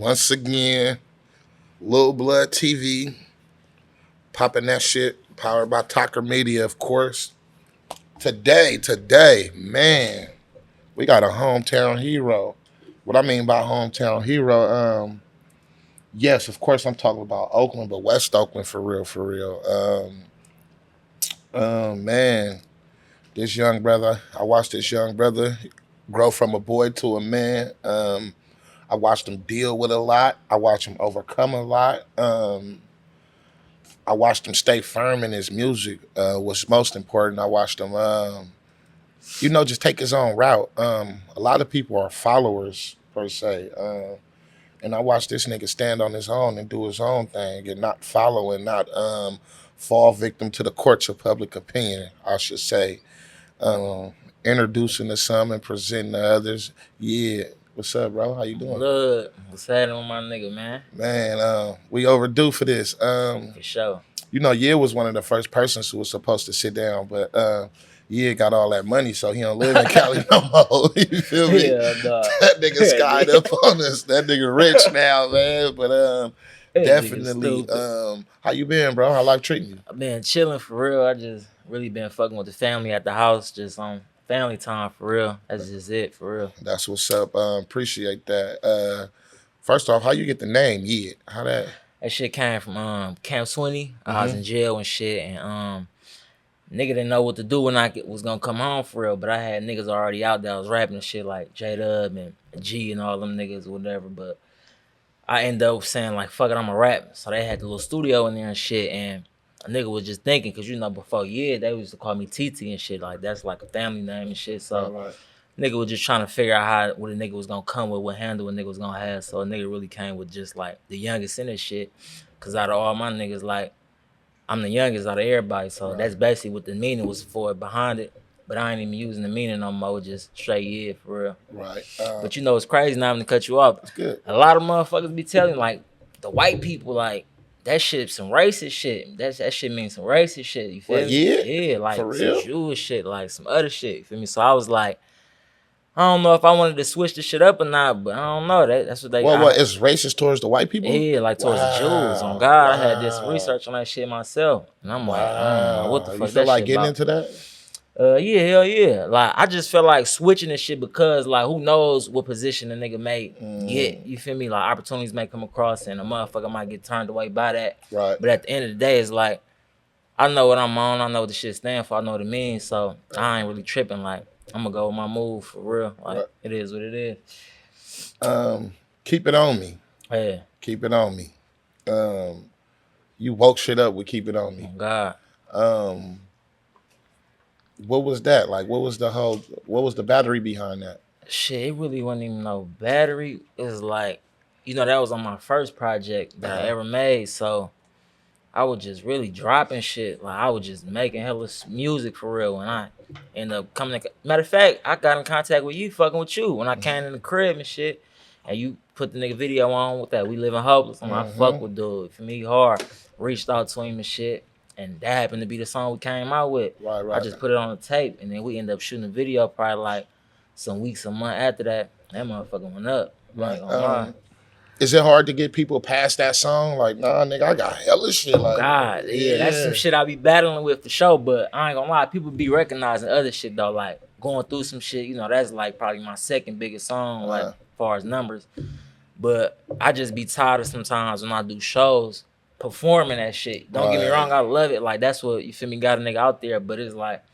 once again, Lil Blood TV, popping that shit, powered by Thakur Media, of course. Today, man, we got a hometown hero. What I mean by hometown hero, yes, of course I'm talking about Oakland, but West Oakland for real, for real. Man, this young brother, I watched this young brother grow from a boy to a man. I watched him deal with a lot. I watched him overcome a lot. I watched him stay firm in his music. What's most important, I watched him, just take his own route. A lot of people are followers per se, and I watched this nigga stand on his own and do his own thing and not follow and not fall victim to the courts of public opinion, I should say. Introducing to some and presenting to others. Yeah. What's up, bro? How you doing? Look, what's happening with my nigga, man? Man, we overdue for this. For sure. YID was one of the first persons who was supposed to sit down, but YID got all that money, so he don't live in Cali no more. You feel me? Yeah, dog. That nigga skied up on us. That nigga rich now, man. But definitely, how you been, bro? How life treating you? I've been chilling for real. I just really been fucking with the family at the house, just on family time for real. That's just it for real. That's what's up. Appreciate that. First off, how you get the name YID? How that? That shit came from Camp 20. I was in jail and shit, and nigga didn't know what to do when I was gonna come home for real. But I had niggas already out there. I was rapping and shit like J-Dub and G and all them niggas, whatever. But I ended up saying like, fuck it, I'm a rap. So they had the little studio in there and shit, and a nigga was just thinking, cause before they used to call me TT and shit, like that's like a family name and shit. So Right. nigga was just trying to figure out what a nigga was gonna come with, what handle a nigga was gonna have. So a nigga really came with just like the youngest in this shit. Cause out of all my niggas, like I'm the youngest out of everybody. So that's basically what the meaning was for behind it. But I ain't even using the meaning no more, just straight YID for real. Right. But it's crazy, not even to cut you off. It's good. A lot of motherfuckers be telling like the white people like that shit some racist shit. That shit means some racist shit. You feel me? Yeah? Yeah, like For some real? Jewish shit, like some other shit. You feel me? So I was like, I don't know if I wanted to switch the shit up or not, but I don't know. That's what they got. What is racist towards the white people? Yeah, like towards the Jews. On God, I had this research on that shit myself. And I'm like, I don't know what the fuck You that feel like shit getting about. into that? Yeah, hell yeah. Like, I just feel like switching this shit because, like, who knows what position a nigga may get. You feel me? Like, opportunities may come across and a motherfucker might get turned away by that. Right. But at the end of the day, it's like, I know what I'm on. I know what the shit stands for. I know what it means. So I ain't really tripping. Like, I'm going to go with my move for real. Like, It is what it is. Keep it on me. Yeah. Keep it on me. You woke shit up with keep it on me. Oh, God. What was that? Like, what was the battery behind that? Shit, it really wasn't even no battery. It was like, that was on my first project that I ever made. So I was just really dropping shit. Like, I was just making hella music for real. And I ended up coming to, matter of fact, I got in contact with you, fucking with you, when I came in the crib and shit. And you put the nigga video on with that We Living Hopeless. And I fuck with dude. For me, hard. Reached out to him and shit. And that happened to be the song we came out with. Right. I just put it on the tape. And then we ended up shooting a video probably like some weeks, a month after that. That motherfucker went up. Right. Is it hard to get people past that song? Like, nah, nigga, I got hella shit. Like, God, yeah, that's some shit I be battling with for sure. But I ain't gonna lie, people be recognizing other shit though. Like going through some shit, that's like probably my second biggest song, like as far as numbers. But I just be tired of sometimes when I do shows performing that shit. Don't get me wrong, I love it. Like that's what, you feel me, got a nigga out there. But it's like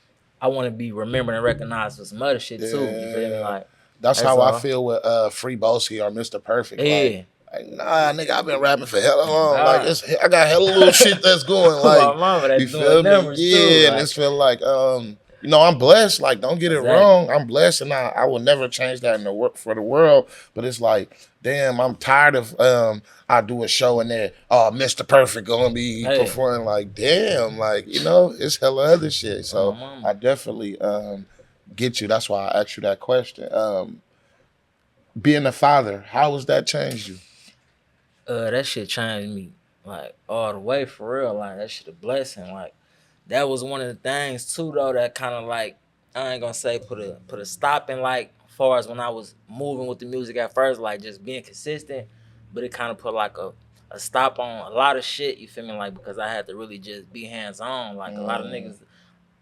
I want to be remembered and recognized for some other shit too. You feel me? Like that's how I feel with Free Boski or Mr. Perfect. Yeah. Like, nah, nigga, I've been rapping for hella long. Like, I got hella little shit that's going. Like, you feel me? Yeah, and it's feel like, I'm blessed. Like, don't get it wrong. I'm blessed, and I will never change that for the world. But it's like, damn, I'm tired of I do a show and there, Mr. Perfect gonna be performing. Like, damn, like it's hella other shit. So I definitely get you. That's why I asked you that question. Being a father, how has that changed you? That shit changed me like all the way for real. Like that shit a blessing. Like that was one of the things too though that kind of like, I ain't gonna say put a stop in, like as far as when I was moving with the music at first, like just being consistent. but it kind of put like a stop on a lot of shit, you feel me? Like, because I had to really just be hands-on. Like, a lot of niggas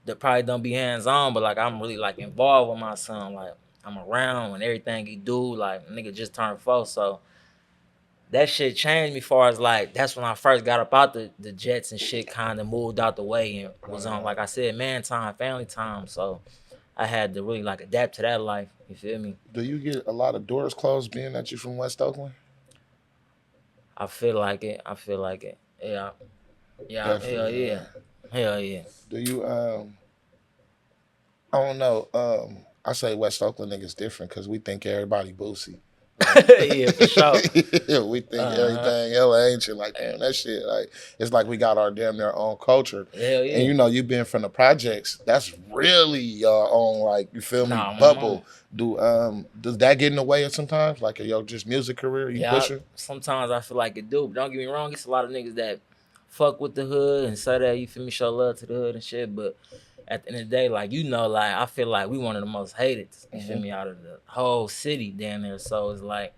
that probably don't be hands-on, but like, I'm really like involved with my son. Like, I'm around and everything he do. Like, nigga just turned 4, so that shit changed me far as like, that's when I first got up out the Jets and shit, kind of moved out the way and was on, like I said, man time, family time. So I had to really like adapt to that life. You feel me? Do you get a lot of doors closed being that you from West Oakland? I feel like it. I feel like it. Yeah. Yeah. Hell yeah. Hell yeah. Do you I don't know. I say West Oakland niggas different because we think everybody boosie. Yeah, for sure. Yeah, we think everything hella ancient. Like, damn, that shit. Like, it's like we got our damn their own culture. Hell yeah. And you know, you been from the projects. That's really your own, like, you feel me, bubble. Does that get in the way of sometimes? Like, your just music career, you pushing? Sometimes I feel like it do. But don't get me wrong, it's a lot of niggas that fuck with the hood and say that, you feel me, show love to the hood and shit. But at the end of the day, like, you know, like, I feel like we one of the most hated, you feel me, out of the whole city down there. So it's like,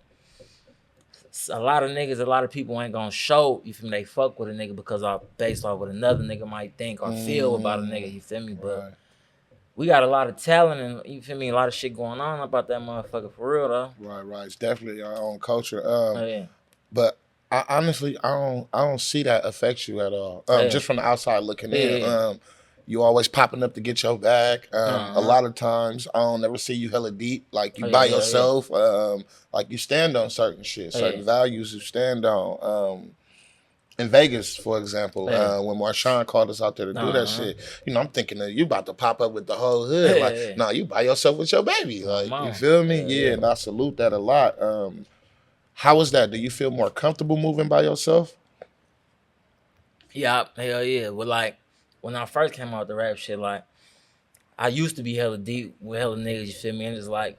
a lot of niggas, a lot of people ain't gonna show, you feel me, they fuck with a nigga because based off what another nigga might think or feel about a nigga, you feel me? But we got a lot of talent and, you feel me, a lot of shit going on about that motherfucker for real though. Right. It's definitely our own culture. But I honestly, I don't see that affect you at all. Just from the outside looking in. You always popping up to get your bag. A lot of times, I don't ever see you hella deep. Like, you by yourself. Like, you stand on certain shit, certain values you stand on. In Vegas, for example, when Marshawn called us out there to do that shit, you know, I'm thinking that you about to pop up with the whole hood. Like, nah, you by yourself with your baby. Like, you feel me? And I salute that a lot. How was that? Do you feel more comfortable moving by yourself? Yeah, hell yeah. Well, like, when I first came out the rap shit, like, I used to be hella deep with hella niggas, you feel me? And it's like,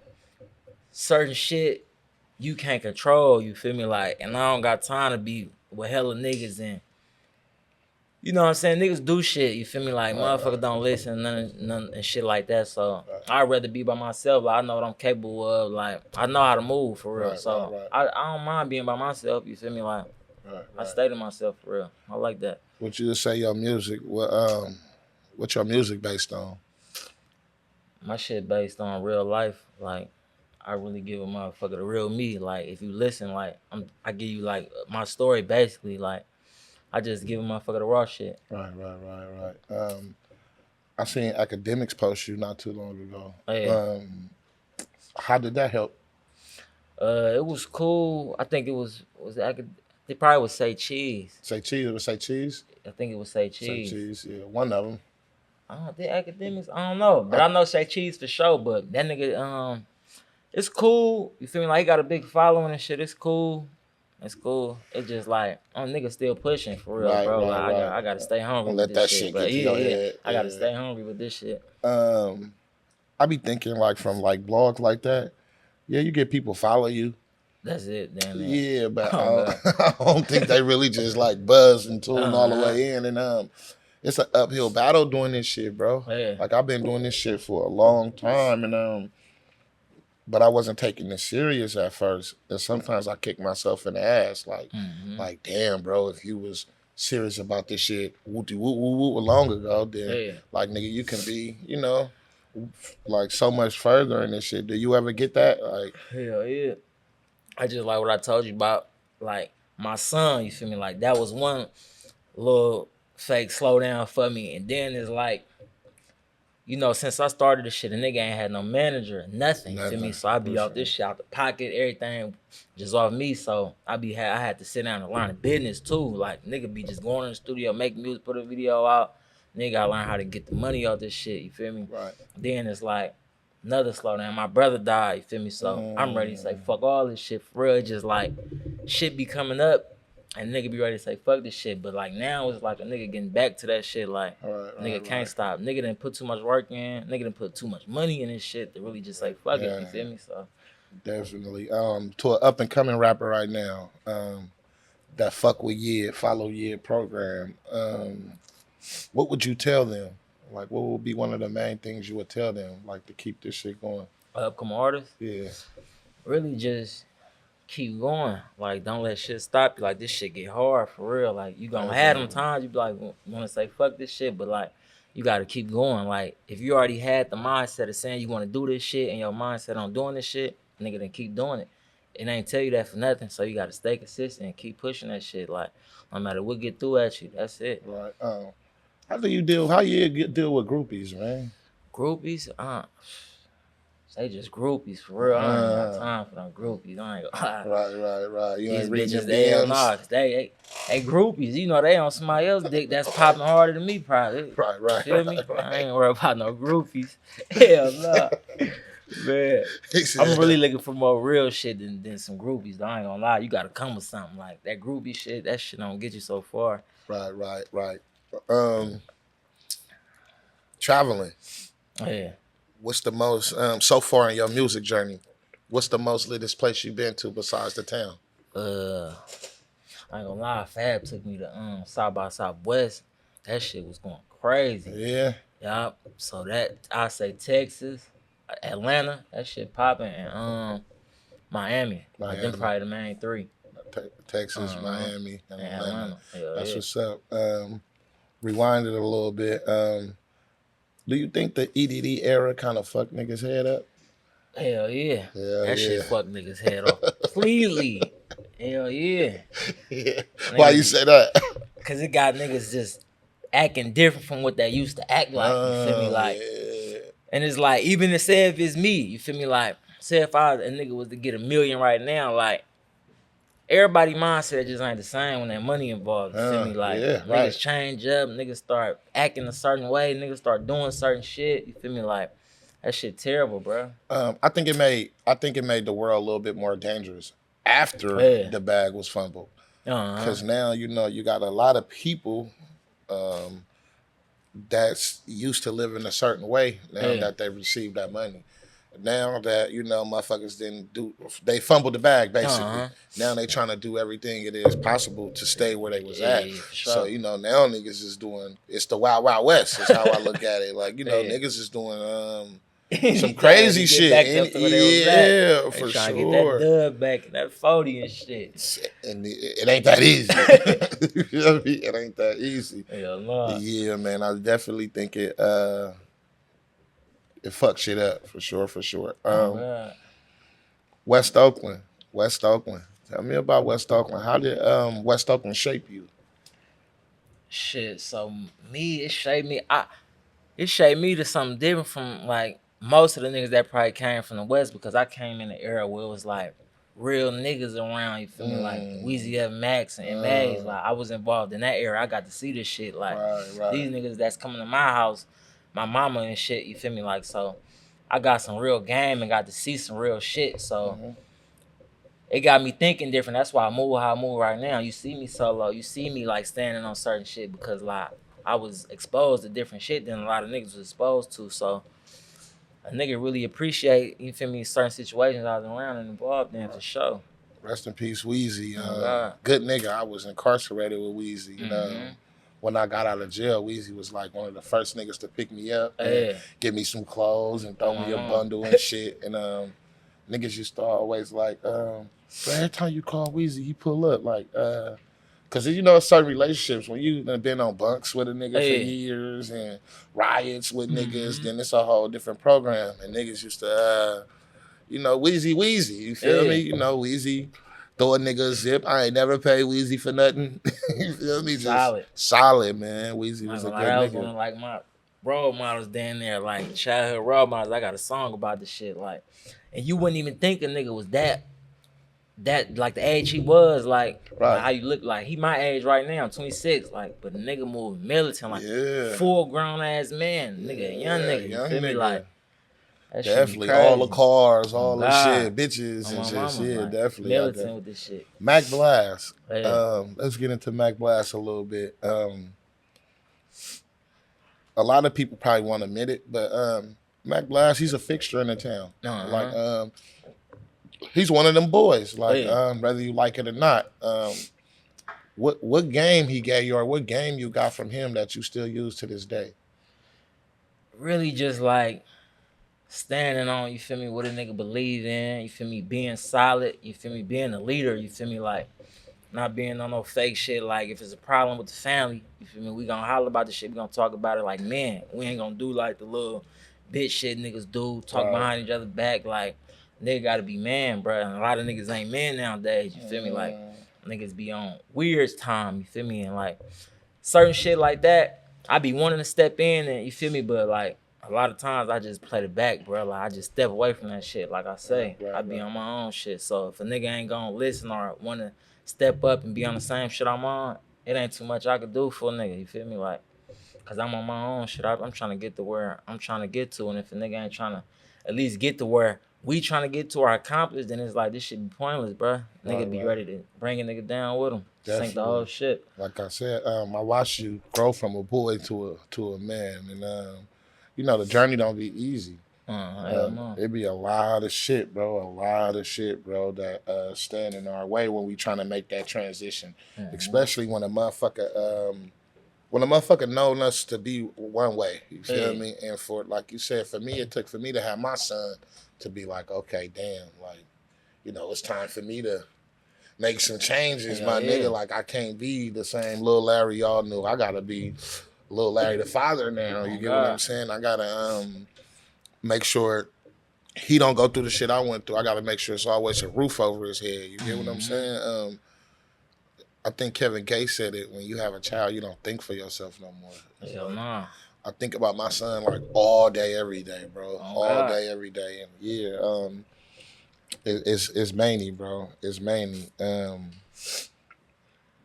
certain shit you can't control, you feel me? Like, and I don't got time to be with hella niggas and, you know what I'm saying? Niggas do shit, you feel me? Like, motherfuckers don't listen, none and shit like that. So I'd rather be by myself. Like, I know what I'm capable of. Like, I know how to move for real. I don't mind being by myself, you feel me? Like, I stay to myself for real. I like that. What you say your music? What's your music based on? My shit based on real life. Like, I really give a motherfucker the real me. Like, if you listen, like, I give you like my story basically. Like, I just give a motherfucker the raw shit. Right. I seen Academics post you not too long ago. How did that help? It was cool. I think it was they probably would say cheese. Say cheese? It would say cheese? I think it would say cheese. Say cheese, yeah. One of them. I don't think Academics. I don't know, but I know say cheese for sure. But that nigga, it's cool. You feel me? Like, he got a big following and shit. It's cool. It's cool. It's just like, nigga still pushing for real, bro. I gotta stay hungry with this shit. But I gotta stay hungry with this shit. I be thinking like from like blogs like that. Yeah, you get people follow you. That's it, damn it. Yeah, but I don't think they really just like buzz and tune all the way in. And it's an uphill battle doing this shit, bro. Yeah. Like, I've been doing this shit for a long time, and but I wasn't taking it serious at first. And sometimes I kick myself in the ass, like damn, bro, if you was serious about this shit long ago, then like, nigga, you can be, you know, like so much further in this shit. Do you ever get that? Like, hell yeah. I just like what I told you about, like, my son, you feel me? Like, that was one little fake slowdown for me. And then it's like, you know, since I started this shit, a nigga ain't had no manager, nothing, you feel me? So I be out this shit, out the pocket, everything just off me. So I had to sit down and learn the business too. Like, nigga be just going in the studio, make music, put a video out. Nigga gotta learn how to get the money out this shit, you feel me? Right. Then it's like, another slowdown. My brother died, you feel me? So I'm ready to say, fuck all this shit for real. It's just like, shit be coming up and nigga be ready to say, fuck this shit. But like, now it's like a nigga getting back to that shit. Like, nigga can't stop. Nigga didn't put too much work in. Nigga didn't put too much money in this shit to really just say, fuck it, you feel me? So definitely. To an up and coming rapper right now, that fuck with YID, follow YID program, what would you tell them? Like, what would be one of the main things you would tell them, like, to keep this shit going? Upcoming artists? Yeah. Really just keep going. Like, don't let shit stop you. Like, this shit get hard for real. Like, you gonna have them times you be like, wanna say fuck this shit, but like, you gotta keep going. Like, if you already had the mindset of saying you wanna do this shit and your mindset on doing this shit, nigga, then keep doing it. It ain't tell you that for nothing, so you gotta stay consistent and keep pushing that shit. Like, no matter what get through at you, that's it. Right. How you deal with groupies, man? Groupies? They just groupies for real. I ain't got time for them groupies. I ain't gonna lie. Right. You These ain't reading bitches, them DMs. nah, cause they groupies. You know, they on somebody else's dick that's popping harder than me, probably. Right. Feel me? I ain't worried about no groupies. Hell no. Man, I'm really looking for more real shit than some groupies. Though. I ain't gonna lie. You gotta come with something like that groupie shit. That shit don't get you so far. Right. Traveling. Yeah. What's the most so far in your music journey? What's the most latest place you've been to besides the town? I ain't gonna lie. Fab took me to South by Southwest. That shit was going crazy. Yeah. Yup. So that I say Texas, Atlanta, that shit popping, and Miami. Like them probably the main three. Texas, Miami, and Atlanta. That's what's up. Rewind it a little bit. Do you think the EDD era kind of fucked niggas' head up? Hell yeah. That shit fucked niggas' head up completely. Hell yeah. Why you say that? Cause it got niggas just acting different from what they used to act like. You feel me? Like, and it's like, even to say if it's me, you feel me? Like, say if a nigga was to get $1 million right now, like, everybody mindset just ain't the same when that money involved. You feel me? Like, niggas change up, niggas start acting a certain way, niggas start doing certain shit. You feel me? Like, that shit terrible, bro. I think it made the world a little bit more dangerous after the bag was fumbled. Because now, you know, you got a lot of people that's used to living a certain way now that they received that money. Now that, you know, motherfuckers they fumbled the bag, basically. Now they trying to do everything it is possible to stay where they was at. Sure. So, you know, now niggas is doing, it's the Wild Wild West is how I look at it. Like, you know, niggas is doing some crazy shit. For sure. Trying to get that dub back and that 40 and shit. And it ain't that easy. You know what I mean? It ain't that easy. Hell no. Yeah, man, I definitely think it fucked shit up for sure. West Oakland. Tell me about West Oakland. How did West Oakland shape you? Shit, so it shaped me. It shaped me to something different from like most of the niggas that probably came from the West, because I came in the era where it was like real niggas around, you feel me? Like Weezy F Max and Maze. Like, I was involved in that era. I got to see this shit. Like, these niggas that's coming to my house, my mama and shit, you feel me? Like, so I got some real game and got to see some real shit. So it got me thinking different. That's why I move how I move right now. You see me solo. You see me like standing on certain shit because like I was exposed to different shit than a lot of niggas was exposed to. So a nigga really appreciate, you feel me, certain situations I was around and involved in for sure. Rest in peace, Weezy. Good nigga. I was incarcerated with Weezy. When I got out of jail, Weezy was like one of the first niggas to pick me up and give me some clothes and throw me a bundle and shit. And niggas used to always like, every time you call Weezy, he pull up. Like, because, you know, certain relationships, when you done been on bunks with a nigga for years and riots with niggas, then it's a whole different program. And niggas used to, you know, Weezy, you feel me? You know, Weezy, throw a nigga a zip. I ain't never paid Weezy for nothing. You feel me? Just solid, man. Weezy was a good nigga. That was one of like my role models down there, like childhood role models. I got a song about this shit, like, and you wouldn't even think a nigga was that like the age he was, like how you look. Like, he my age right now, I'm 26, like, but the nigga moved militant, like full grown ass man, nigga, young nigga, you feel me? Like, definitely all the cars, all the shit, bitches and shit. Like, definitely militant with this shit. Mac Blast. Let's get into Mac Blast a little bit. A lot of people probably won't admit it, but Mac Blast, he's a fixture in the town. Like, he's one of them boys. Like, whether you like it or not. What game he gave you, or what game you got from him that you still use to this day? Really, just like standing on, you feel me, what a nigga believe in, you feel me, being solid, you feel me, being a leader, you feel me, like, not being on no fake shit. Like, if it's a problem with the family, you feel me, we gonna holler about the shit, we gonna talk about it like men. We ain't gonna do like the little bitch shit niggas do, talk behind each other back. Like, nigga gotta be man, bro. And a lot of niggas ain't men nowadays, you feel me? Like, niggas be on weird time, you feel me? And like, certain shit like that, I be wanting to step in and, you feel me, but like, a lot of times I just play the back, bro. Like, I just step away from that shit. Like I say, I be on my own shit. So if a nigga ain't gonna listen or wanna step up and be on the same shit I'm on, it ain't too much I could do for a nigga, you feel me? Like, cause I'm on my own shit. I'm trying to get to where I'm trying to get to, and if a nigga ain't trying to at least get to where we trying to get to or accomplish, then it's like, this shit be pointless, bro. Nigga be ready to bring a nigga down with him. Sink the whole shit. Like I said, I watched you grow from a boy to a man, and you know, the journey don't be easy. It be a lot of shit, bro. That stand in our way when we trying to make that transition, especially when a motherfucker known us to be one way. You feel me? And for, like you said, for me, it took for me to have my son to be like, okay, damn, like, you know, it's time for me to make some changes, my nigga. Like, I can't be the same Lil Larry y'all knew. I gotta be Lil Larry the father now. You get what I'm saying? I gotta make sure he don't go through the shit I went through. I gotta make sure it's always a roof over his head. You get what I'm saying? I think Kevin Gates said it, when you have a child, you don't think for yourself no more. Hell nah. I think about my son like all day, every day, bro. All day, every day. And yeah, it's Manny, bro. It's Manny.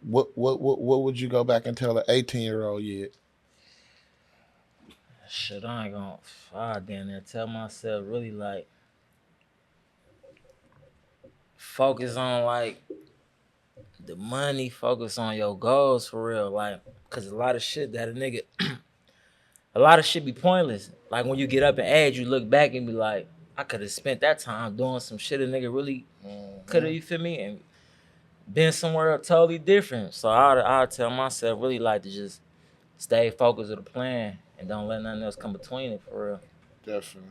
What would you go back and tell an 18-year-old yet? Shit, I ain't gonna damn there tell myself really, like, focus on like the money, focus on your goals for real. Like, cause a lot of shit that a lot of shit be pointless. Like, when you get up in age, you look back and be like, I could have spent that time doing some shit a nigga really could have, you feel me? And been somewhere totally different. So I'll tell myself really, like, to just stay focused with a plan and don't let nothing else come between it, for real. Definitely.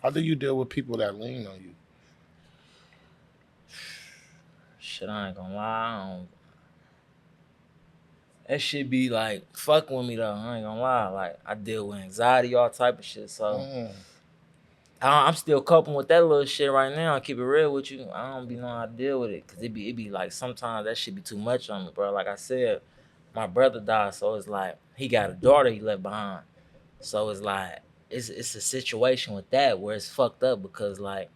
How do you deal with people that lean on you? Shit, I ain't gonna lie. That shit be like fucking with me though. I ain't gonna lie. Like, I deal with anxiety, all type of shit. So I'm still coping with that little shit right now. I keep it real with you. I don't be knowing how to deal with it, cause it be like sometimes that shit be too much on me, bro. Like I said, my brother died, so it's like he got a daughter he left behind. So it's like it's a situation with that where it's fucked up, because like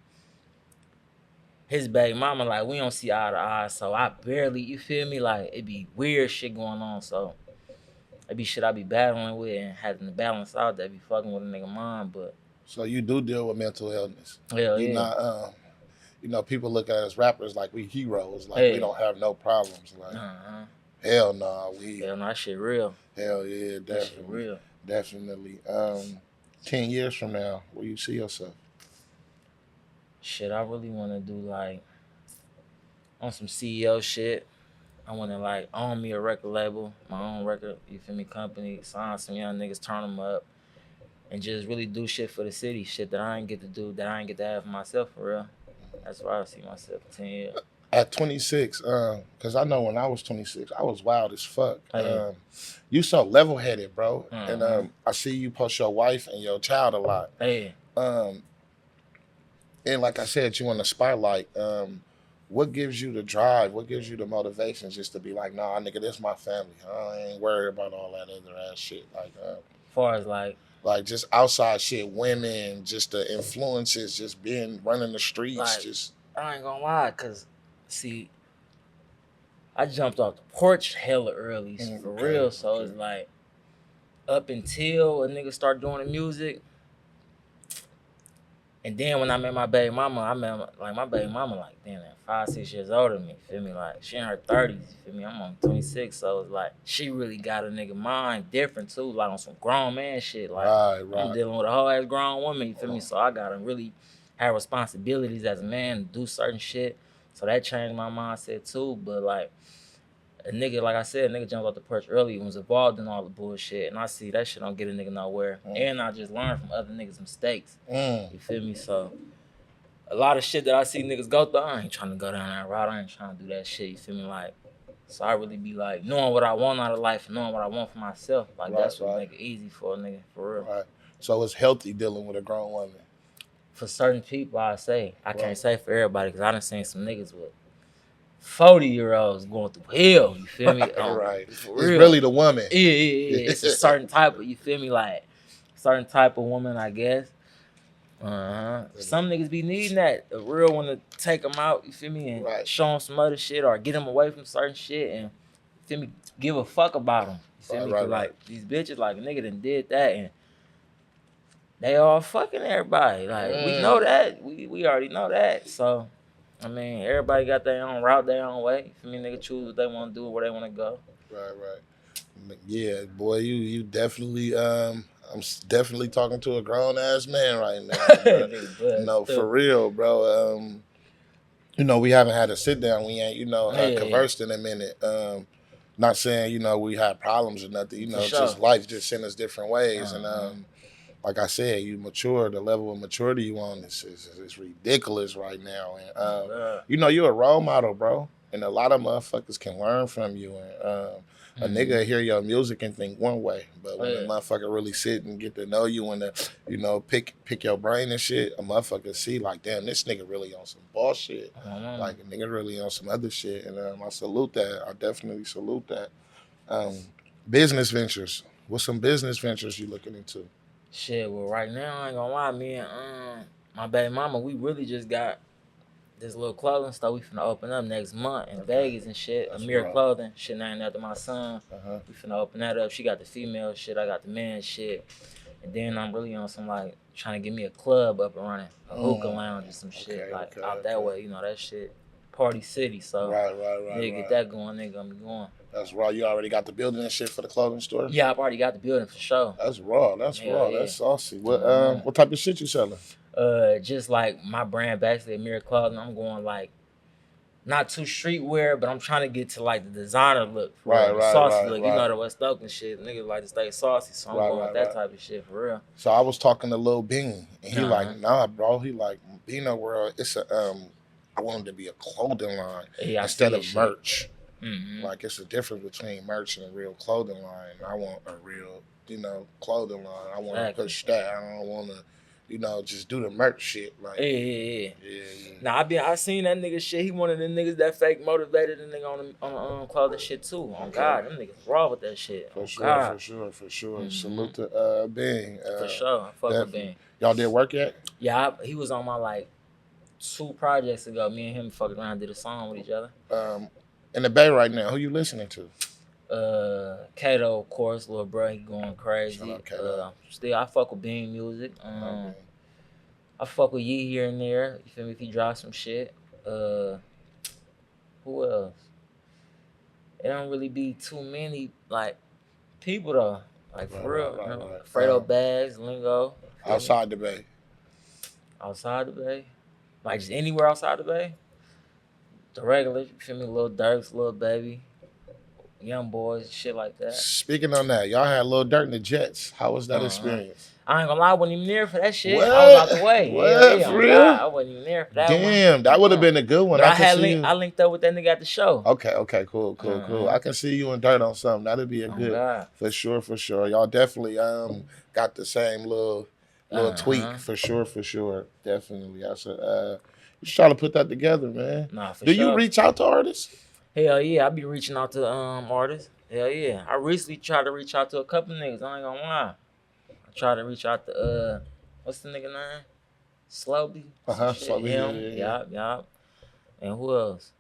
his baby mama, like, we don't see eye to eye, so I barely, you feel me? Like, it be weird shit going on, so it be shit I be battling with and having to balance out that be fucking with a nigga mind, but. So you do deal with mental illness? Hell you yeah. Not, you know, people look at us rappers like we heroes, like we don't have no problems. Like, hell nah, hell nah, that shit real. Hell yeah, definitely. That shit real. Definitely. 10 years from now, where you see yourself? Shit, I really want to do, like, on some CEO shit. I want to, like, own me a record label, my own record, you feel me, company, sign some young niggas, turn them up, and just really do shit for the city, shit that I ain't get to do, that I ain't get to have for myself, for real. That's where I see myself in 10 years. At 26, because I know when I was 26, I was wild as fuck. You so level-headed, bro. And I see you post your wife and your child a lot. And like I said, you in the spotlight. What gives you the drive? What gives you the motivation just to be like, nah, nigga, this my family. I ain't worried about all that other ass shit. Like, as far as like just outside shit, women, just the influences, just running the streets. Like, just I ain't gonna lie, cause see, I jumped off the porch hella early, for real. So it's like, up until a nigga start doing the music. And then when I met my baby mama, my baby mama, like, damn, 5-6 years older than me, feel me? Like, she in her 30s, you feel me? I'm on 26, so it's like, she really got a nigga mind different too, like on some grown man shit. Like, I'm dealing with a whole ass grown woman, you feel me? So I gotta really have responsibilities as a man to do certain shit. So that changed my mindset too. But like, a nigga, like I said, a nigga jumped off the perch early and was involved in all the bullshit. And I see that shit don't get a nigga nowhere. And I just learned from other niggas' mistakes. You feel me? So a lot of shit that I see niggas go through, I ain't trying to go down that route. I ain't trying to do that shit. You feel me? Like, so I really be like knowing what I want out of life and knowing what I want for myself. Like that's what make it easy for a nigga, for real. Right. So it's healthy dealing with a grown woman. For certain people, I say. I can't say for everybody because I done seen some niggas with 40-year-olds going through hell. You feel me? Right. It's really the woman. Yeah. It's a certain type of, you feel me? Like certain type of woman, I guess. Some niggas be needing that, a real one to take them out, you feel me, and show them some other shit or get them away from certain shit and, you feel me, give a fuck about them. You feel me? Cause like these bitches, like a nigga done did that and they all fucking everybody. Like we know that, we already know that. So I mean, everybody got their own route, their own way. You feel me? Nigga choose what they want to do, where they want to go. Right. Yeah, boy, you definitely I'm definitely talking to a grown ass man right now. No, for real, bro. You know, we haven't had a sit down. We ain't, conversed in a minute. Not saying, we had problems or nothing. It's just life just sent us different ways. And like I said, you mature. The level of maturity you on is ridiculous right now. And you're a role model, bro. And a lot of motherfuckers can learn from you. And a nigga hear your music and think one way, but when a motherfucker really sit and get to know you and pick your brain and shit, a motherfucker see like, damn, this nigga really on some bullshit. Like a nigga really on some other shit. And I salute that. I definitely salute that. Business ventures. What's some business ventures you looking into? Shit, well, right now, I ain't gonna lie, me and my baby mama, we really just got this little clothing store we finna open up next month in Vegas and shit. Amir Clothing, shit named after my son. We finna open that up. She got the female shit, I got the man shit. And then I'm really on some like trying to get me a club up and running, a hookah lounge or some shit out that way. That shit, Party City. So nigga get that going, nigga gonna be going. That's raw. You already got the building and shit for the clothing store? Yeah, I've already got the building for sure. That's raw. That's raw. Yeah. That's saucy. What type of shit you selling? Just like my brand, basically Amir Clothing. I'm going like not too streetwear, but I'm trying to get to like the designer look, saucy look. You know the West Oakland shit. Niggas like to stay saucy, so I'm going with that type of shit for real. So I was talking to Lil Bean, and he like, nah, bro. He like, Beano World. It's a I want it to be a clothing line instead of merch. Like it's a difference between merch and a real clothing line. I want a real, clothing line. I want to push that. I don't want to, just do the merch shit. Like yeah. Nah, I seen that nigga shit. He one of them niggas that fake motivated the nigga on the clothing shit too. On God, them niggas raw with that shit. For sure. Salute to Bing. For sure, I fuck with Bing. Y'all did work yet? Yeah, he was on my like 2 projects ago. Me and him fucked around, did a song with each other. In the Bay right now, who you listening to? Kato, of course, little bro, he going crazy. Still, I fuck with Bean music. I fuck with YID here and there. You feel me? If he drops some shit. Who else? It don't really be too many like people though. Like for real, Fredo Bags, Lingo. Outside the Bay. Outside the Bay, like just anywhere outside the Bay. The regular, you feel me? Lil Durks, Lil Baby, Young Boys, shit like that. Speaking on that, y'all had Lil Durk and the Jets. How was that experience? I ain't gonna lie, I wasn't even there for that shit. What? I was out the way. What? For real? I wasn't even there for that one. Damn, that would have been a good one. But I linked up with that nigga at the show. Okay, cool. I can see you and Dirt on something. That'd be a good, for sure. Y'all definitely got the same little tweak, for sure. Definitely. That's you should try to put that together, man. Nah, for sure. Do you reach out to artists? Hell yeah, I be reaching out to artists. Hell yeah. I recently tried to reach out to a couple niggas, I ain't gonna lie. I tried to reach out to what's the nigga name? Slowly. Slowly. Him. Yeah. And who else?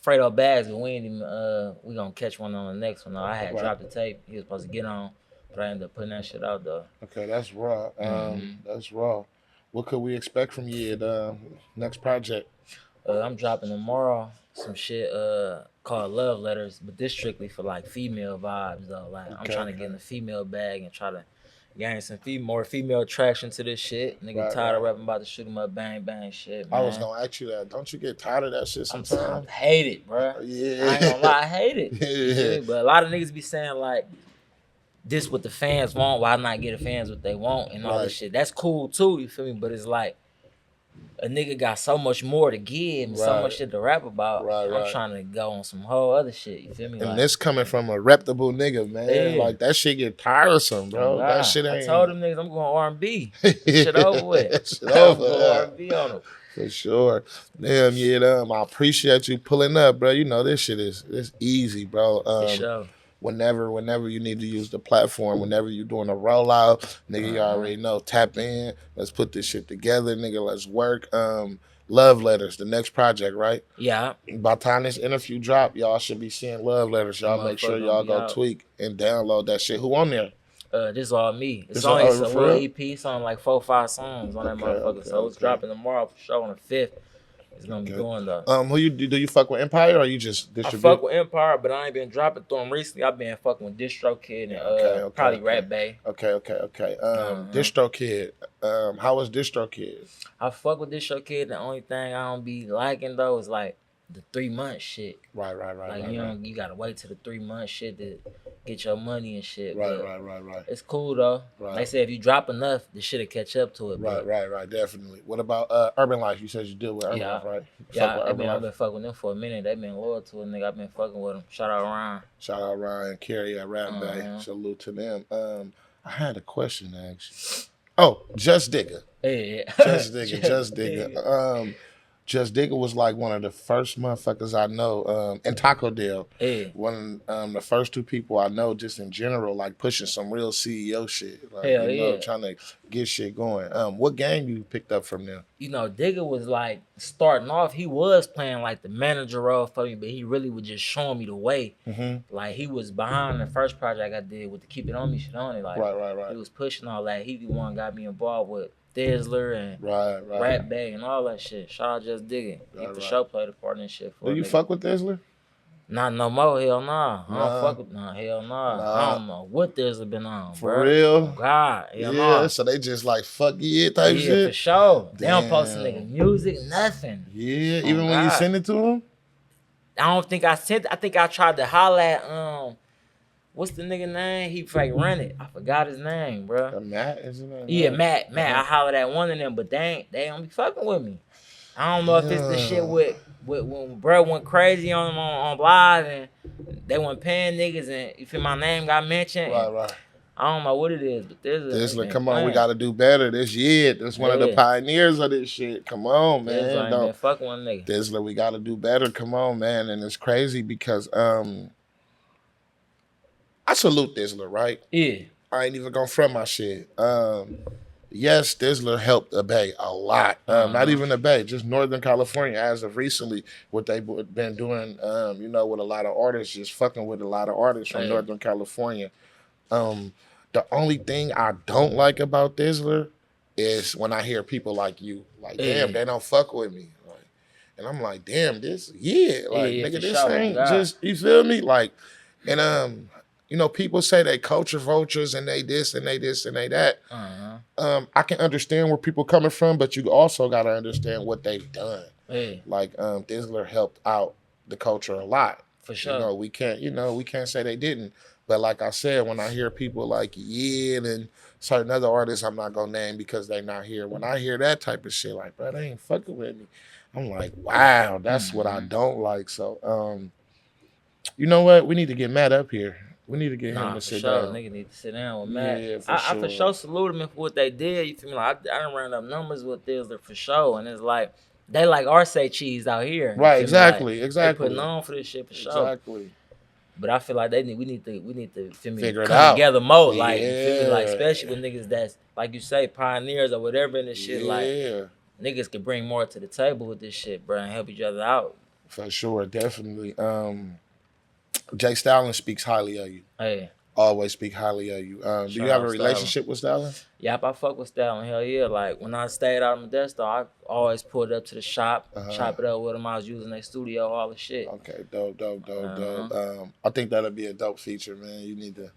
Fredo Bags, but we ain't even we gonna catch one on the next one. I had dropped the tape. He was supposed to get on, but I ended up putting that shit out though. Okay, that's raw. That's raw. What could we expect from you at next project? I'm dropping tomorrow some shit called Love Letters, but this strictly for like female vibes though. Like I'm trying to get in the female bag and try to, Gain some more female attraction to this shit. Nigga tired of rapping about the shoot 'em up, bang bang shit, man. I was gonna ask you that. Don't you get tired of that shit sometimes? I hate it, bro. Yeah. I ain't gonna lie, I hate it. Yeah. But a lot of niggas be saying like, this what the fans want, why not get the fans what they want and all this shit. That's cool too, you feel me? But it's like, a nigga got so much more to give and so much shit to rap about. I'm trying to go on some whole other shit, you feel me? And this coming from a reputable nigga, man. Like, that shit get tiresome, bro. That shit ain't... I told them niggas I'm going R&B. Shit over with. Shit over. R&B on them. For sure. Damn, yeah, I appreciate you pulling up, bro. You know, this shit is easy, bro. For sure. Whenever you need to use the platform, whenever you're doing a rollout, nigga, you already know, tap in. Let's put this shit together, nigga. Let's work. Love Letters, the next project, right? Yeah. By the time this interview drop, y'all should be seeing Love Letters. Y'all make sure y'all go tweak and download that shit. Who on there? This is all me. It's only a little EP. It's on like 4 or 5 songs on that motherfucker. So it's dropping tomorrow for sure on the 5th. It's gonna be going though. Who do you fuck with Empire or you just distribute? I fuck with Empire, but I ain't been dropping through them recently. I've been fucking with DistroKid and probably Rat Bay. Okay. DistroKid. How was DistroKid? I fuck with DistroKid. The only thing I don't be liking though is like the 3-month shit. Right. Like you gotta wait till the 3-month shit to get your money and shit. Right. It's cool though. Right. They say if you drop enough, the shit'll catch up to it. Right, definitely. What about Urban Life? You said you deal with Urban Life, right? I've been fucking with them for a minute. They been loyal to a nigga. I've been fucking with them. Shout out Ryan. Carrie at Rap Bay. Salute to them. I had a question to ask you. Oh, Just Digger. Yeah. Just Digger. Just Digger was like one of the first motherfuckers I know, and Taco Dell. Yeah. One the first 2 people I know just in general, like pushing some real CEO shit. Like, trying to get shit going. What game you picked up from them? You know, Digger was like starting off, he was playing like the manager role for me, but he really was just showing me the way. Like he was behind the first project I did with the Keep It On Me shit on it. Like right. He was pushing all that. He the one got me involved with Thizzler and Rat Bay and all that shit. Shout out Just Digging. He for sure played a part in shit for Do you fuck with Thizzler? Not no more, hell nah. I don't fuck with hell nah. I don't know what Thizzler been on, for bro. real? God, hell nah. So they just like fuck type shit? Yeah, for sure. They don't post a nigga music, nothing. Yeah, even when you send it to them? I don't think I sent I think I tried to holler at what's the nigga name? He like run it. I forgot his name, bro. Matt, isn't it? Yeah, Matt. I hollered at one of them, but they don't be fucking with me. I don't know if it's the shit with when bro went crazy on live and they weren't paying niggas and you feel my name got mentioned. Right. I don't know what it is, but Thizzler, come on, we gotta do better this year. This one of the pioneers of this shit. Come on, man. Thizzler ain't been fucking with nigga. Thizzler, we gotta do better. Come on, man. And it's crazy because I salute Thizzler, right? Yeah. I ain't even gonna front my shit. Yes, Thizzler helped the Bay a lot. Not even the Bay, just Northern California as of recently, what they've been doing, with a lot of artists, just fucking with a lot of artists from Northern California. The only thing I don't like about Thizzler is when I hear people like you, like, damn, they don't fuck with me. Like, and I'm like, damn, nigga, this ain't just, you feel me? Like, and people say they culture vultures and they this and they this and they that. I can understand where people coming from, but you also got to understand what they've done. Like Thizzler helped out the culture a lot. For sure. We can't say they didn't. But like I said, when I hear people like YID and certain other artists I'm not gonna name because they not here, when I hear that type of shit, like, bro, they ain't fucking with me. I'm like, wow, that's what I don't like. So, you know what? We need to get Matt up here. We need to get him to sit down. Nigga need to sit down with Matt. Yeah, I for sure salute him for what they did. You feel me? Like, I done ran up numbers with Thizzler for sure. And it's like, they like Arce cheese out here. Right, exactly. They putting on for this shit for sure. Exactly. But I feel like we need to figure it come out together more. Like, you feel me? Like, especially with niggas that's, like you say, pioneers or whatever in this shit. Like, niggas can bring more to the table with this shit, bro, and help each other out. For sure, definitely. Jay Stalin speaks highly of you. always speak highly of you. Do you have a relationship with Styling? Yep, I fuck with Styling. Hell yeah. Like when I stayed out in Modesto, I always pulled up to the shop, chop it up with them. I was using their studio, all the shit. Okay, dope. I think that'll be a dope feature, man. You need to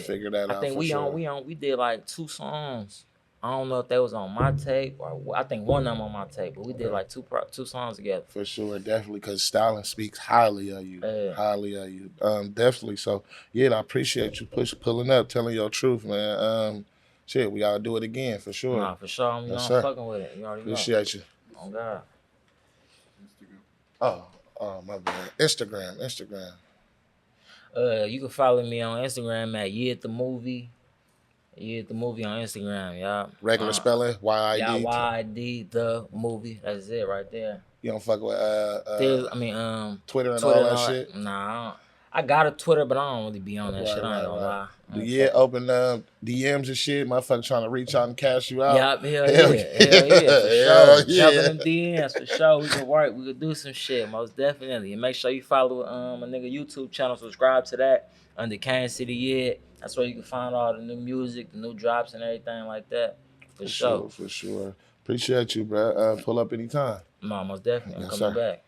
figure that out. I think we did like 2 songs. I don't know if they was on my tape or I think one of them on my tape, but we did like two songs together. For sure, definitely, because Styling speaks highly of you, definitely. So yeah, I appreciate you pulling up, telling your truth, man. Shit, we gotta do it again for sure. Nah, for sure. I'm fucking with it. You already appreciate you. Oh God. Oh, my bad. Instagram. You can follow me on Instagram at YID the Movie. YID the Movie on Instagram, y'all. Regular spelling, YID. Yeah, YID the Movie. That's it right there. You don't fuck with Twitter and all that shit? Nah, I got a Twitter, but I don't really be on that shit. I ain't gonna lie. Yeah, open DMs and shit. Motherfucker trying to reach out and cash you out. Yup, hell yeah, for sure. Jump in them DMs for sure. We can work. We can do some shit, most definitely. And make sure you follow my nigga YouTube channel. Subscribe to that under Kansas City YID. That's where you can find all the new music, the new drops, and everything like that. For sure. For sure. Appreciate you, bro. Pull up anytime. No, most definitely. I'm coming back.